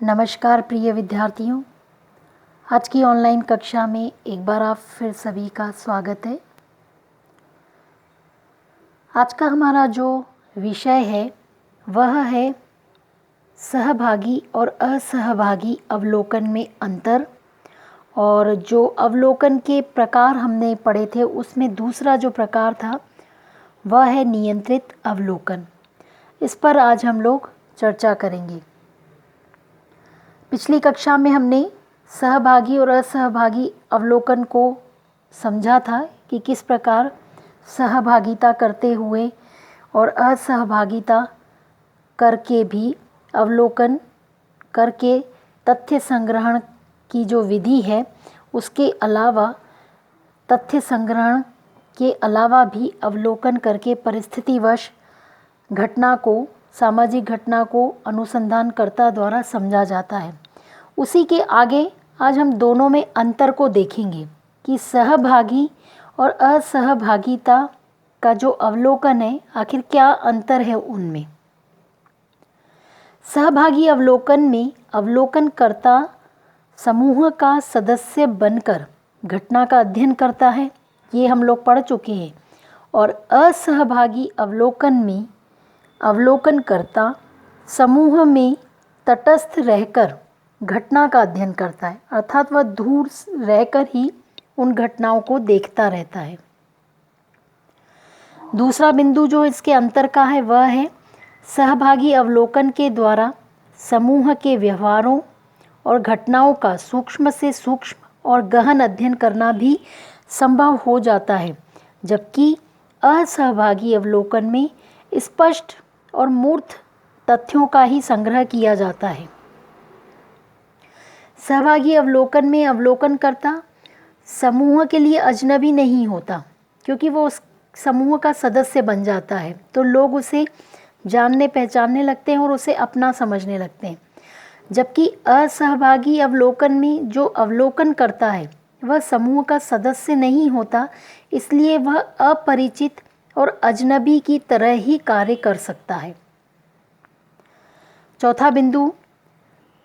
नमस्कार प्रिय विद्यार्थियों, आज की ऑनलाइन कक्षा में एक बार आप फिर सभी का स्वागत है। आज का हमारा जो विषय है वह है सहभागी और असहभागी अवलोकन में अंतर। और जो अवलोकन के प्रकार हमने पढ़े थे उसमें दूसरा जो प्रकार था वह है नियंत्रित अवलोकन। इस पर आज हम लोग चर्चा करेंगे। पिछली कक्षा में हमने सहभागी और असहभागी अवलोकन को समझा था कि किस प्रकार सहभागिता करते हुए और असहभागिता करके भी अवलोकन करके तथ्य संग्रहण की जो विधि है उसके अलावा तथ्य संग्रहण के अलावा भी अवलोकन करके परिस्थितिवश घटना को सामाजिक घटना को अनुसंधानकर्ता द्वारा समझा जाता है। उसी के आगे आज हम दोनों में अंतर को देखेंगे कि सहभागी और असहभागिता का जो अवलोकन है आखिर क्या अंतर है उनमें। सहभागी अवलोकन में अवलोकनकर्ता समूह का सदस्य बनकर घटना का अध्ययन करता है, ये हम लोग पढ़ चुके हैं। और असहभागी अवलोकन में अवलोकनकर्ता समूह में तटस्थ रहकर घटना का अध्ययन करता है, अर्थात वह दूर रहकर ही उन घटनाओं को देखता रहता है। दूसरा बिंदु जो इसके अंतर का है वह है सहभागी अवलोकन के द्वारा समूह के व्यवहारों और घटनाओं का सूक्ष्म से सूक्ष्म और गहन अध्ययन करना भी संभव हो जाता है, जबकि असहभागी अवलोकन में स्पष्ट और मूर्त तथ्यों का ही संग्रह किया जाता है। सहभागी अवलोकन में अवलोकनकर्ता समूह के लिए अजनबी नहीं होता, क्योंकि वो उस समूह का सदस्य बन जाता है तो लोग उसे जानने पहचानने लगते हैं और उसे अपना समझने लगते हैं। जबकि असहभागी अवलोकन में जो अवलोकन करता है वह समूह का सदस्य नहीं होता, इसलिए वह अपरिचित और अजनबी की तरह ही कार्य कर सकता है। चौथा बिंदु,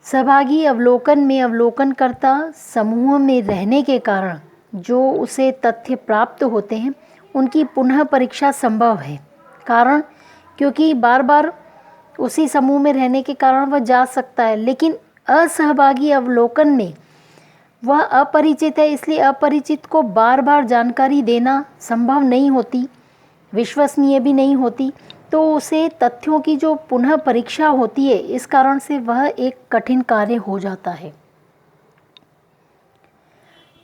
सहभागी अवलोकन में अवलोकनकर्ता समूह में रहने के कारण जो उसे तथ्य प्राप्त होते हैं उनकी पुनः परीक्षा संभव है। कारण क्योंकि बार बार उसी समूह में रहने के कारण वह जा सकता है, लेकिन असहभागी अवलोकन में वह अपरिचित है, इसलिए अपरिचित को बार बार जानकारी देना संभव नहीं होती, विश्वसनीय भी नहीं होती, तो उसे तथ्यों की जो पुनः परीक्षा होती है इस कारण से वह एक कठिन कार्य हो जाता है।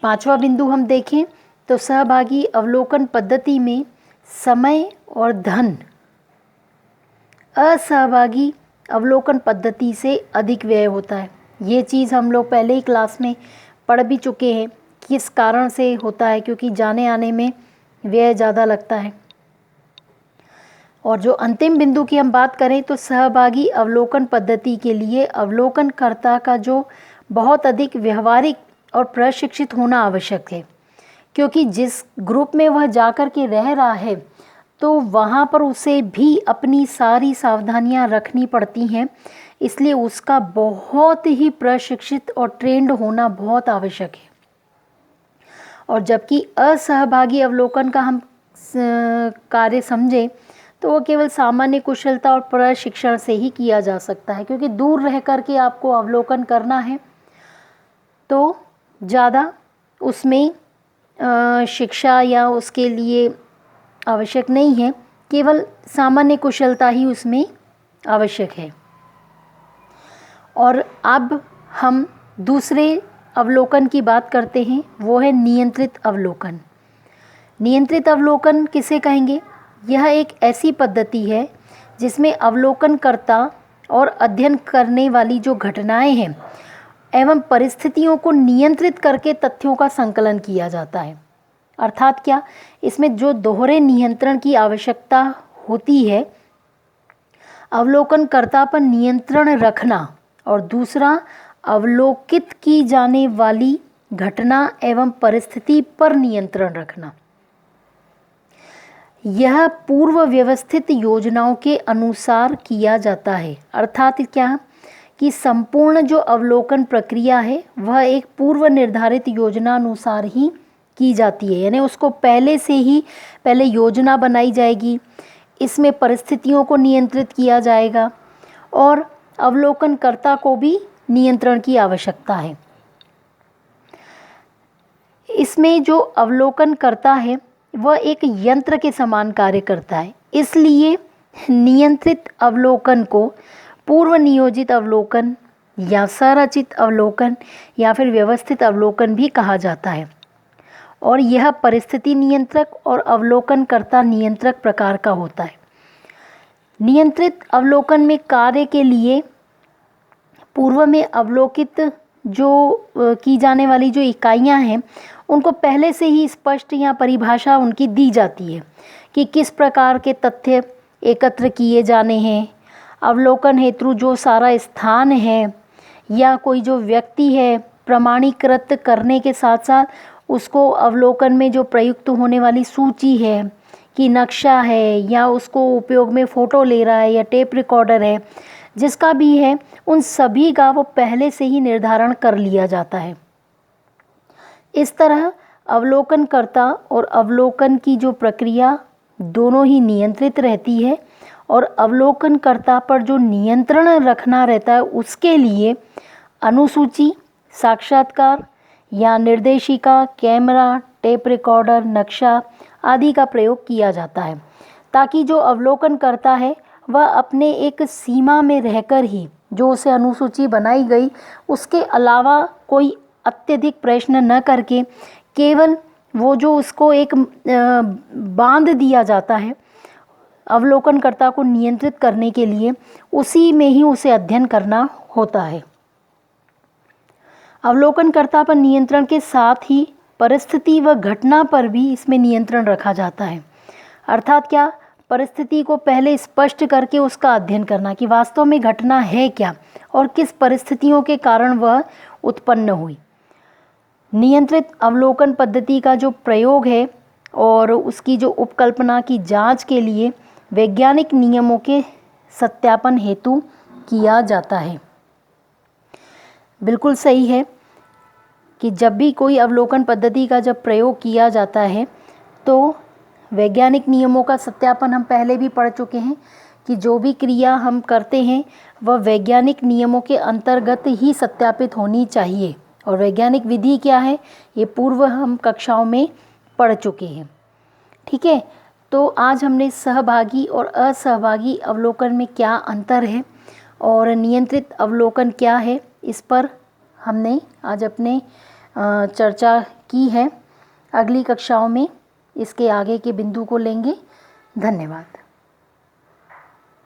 पांचवा बिंदु हम देखें तो सहभागी अवलोकन पद्धति में समय और धन असहभागी अवलोकन पद्धति से अधिक व्यय होता है। ये चीज़ हम लोग पहले ही क्लास में पढ़ भी चुके हैं, किस कारण से होता है, क्योंकि जाने आने में व्यय ज़्यादा लगता है। और जो अंतिम बिंदु की हम बात करें तो सहभागी अवलोकन पद्धति के लिए अवलोकनकर्ता का जो बहुत अधिक व्यवहारिक और प्रशिक्षित होना आवश्यक है, क्योंकि जिस ग्रुप में वह जाकर के रह रहा है तो वहाँ पर उसे भी अपनी सारी सावधानियाँ रखनी पड़ती हैं, इसलिए उसका बहुत ही प्रशिक्षित और ट्रेंड होना बहुत आवश्यक है। और जबकि असहभागी अवलोकन का हम कार्य समझें तो वो केवल सामान्य कुशलता और प्रशिक्षण से ही किया जा सकता है, क्योंकि दूर रह कर के आपको अवलोकन करना है तो ज़्यादा उसमें शिक्षा या उसके लिए आवश्यक नहीं है, केवल सामान्य कुशलता ही उसमें आवश्यक है। और अब हम दूसरे अवलोकन की बात करते हैं, वो है नियंत्रित अवलोकन। नियंत्रित अवलोकन किसे कहेंगे? यह एक ऐसी पद्धति है जिसमें अवलोकनकर्ता और अध्ययन करने वाली जो घटनाएं हैं एवं परिस्थितियों को नियंत्रित करके तथ्यों का संकलन किया जाता है। अर्थात क्या, इसमें जो दोहरे नियंत्रण की आवश्यकता होती है, अवलोकनकर्ता पर नियंत्रण रखना और दूसरा अवलोकित की जाने वाली घटना एवं परिस्थिति पर नियंत्रण रखना। यह पूर्व व्यवस्थित योजनाओं के अनुसार किया जाता है। अर्थात क्या, कि संपूर्ण जो अवलोकन प्रक्रिया है वह एक पूर्व निर्धारित योजना अनुसार ही की जाती है, यानी उसको पहले योजना बनाई जाएगी, इसमें परिस्थितियों को नियंत्रित किया जाएगा और अवलोकनकर्ता को भी नियंत्रण की आवश्यकता है। इसमें जो अवलोकन करता है वह एक यंत्र के समान कार्य करता है, इसलिए नियंत्रित अवलोकन को पूर्व नियोजित अवलोकन या संरचित अवलोकन या फिर व्यवस्थित अवलोकन भी कहा जाता है। और यह परिस्थिति नियंत्रक और अवलोकनकर्ता नियंत्रक प्रकार का होता है। नियंत्रित अवलोकन में कार्य के लिए पूर्व में अवलोकित जो की जाने वाली जो इकाइयां हैं उनको पहले से ही स्पष्ट या परिभाषा उनकी दी जाती है कि किस प्रकार के तथ्य एकत्र किए जाने हैं। अवलोकन हेतु जो सारा स्थान है या कोई जो व्यक्ति है प्रमाणीकृत करने के साथ साथ उसको अवलोकन में जो प्रयुक्त होने वाली सूची है कि नक्शा है या उसको उपयोग में फ़ोटो ले रहा है या टेप रिकॉर्डर है, जिसका भी है, उन सभी का वो पहले से ही निर्धारण कर लिया जाता है। इस तरह अवलोकनकर्ता और अवलोकन की जो प्रक्रिया दोनों ही नियंत्रित रहती है और अवलोकनकर्ता पर जो नियंत्रण रखना रहता है उसके लिए अनुसूची, साक्षात्कार या निर्देशिका, कैमरा, टेप रिकॉर्डर, नक्शा आदि का प्रयोग किया जाता है, ताकि जो अवलोकन करता है वह अपने एक सीमा में रहकर ही जो उसे अनुसूची बनाई गई उसके अलावा कोई अत्यधिक प्रश्न न करके केवल वो जो उसको एक बांध दिया जाता है अवलोकनकर्ता को नियंत्रित करने के लिए, उसी में ही उसे अध्ययन करना होता है। अवलोकनकर्ता पर नियंत्रण के साथ ही परिस्थिति व घटना पर भी इसमें नियंत्रण रखा जाता है। अर्थात क्या, परिस्थिति को पहले स्पष्ट करके उसका अध्ययन करना कि वास्तव में घटना है क्या और किस परिस्थितियों के कारण वह उत्पन्न हुई। नियंत्रित अवलोकन पद्धति का जो प्रयोग है और उसकी जो उपकल्पना की जांच के लिए वैज्ञानिक नियमों के सत्यापन हेतु किया जाता है। बिल्कुल सही है कि जब भी कोई अवलोकन पद्धति का जब प्रयोग किया जाता है तो वैज्ञानिक नियमों का सत्यापन हम पहले भी पढ़ चुके हैं कि जो भी क्रिया हम करते हैं वह वैज्ञानिक नियमों के अंतर्गत ही सत्यापित होनी चाहिए। और वैज्ञानिक विधि क्या है ये पूर्व हम कक्षाओं में पढ़ चुके हैं। ठीक है, तो आज हमने सहभागी और असहभागी अवलोकन में क्या अंतर है और नियंत्रित अवलोकन क्या है, इस पर हमने आज अपने चर्चा की है। अगली कक्षाओं में इसके आगे के बिंदु को लेंगे। धन्यवाद।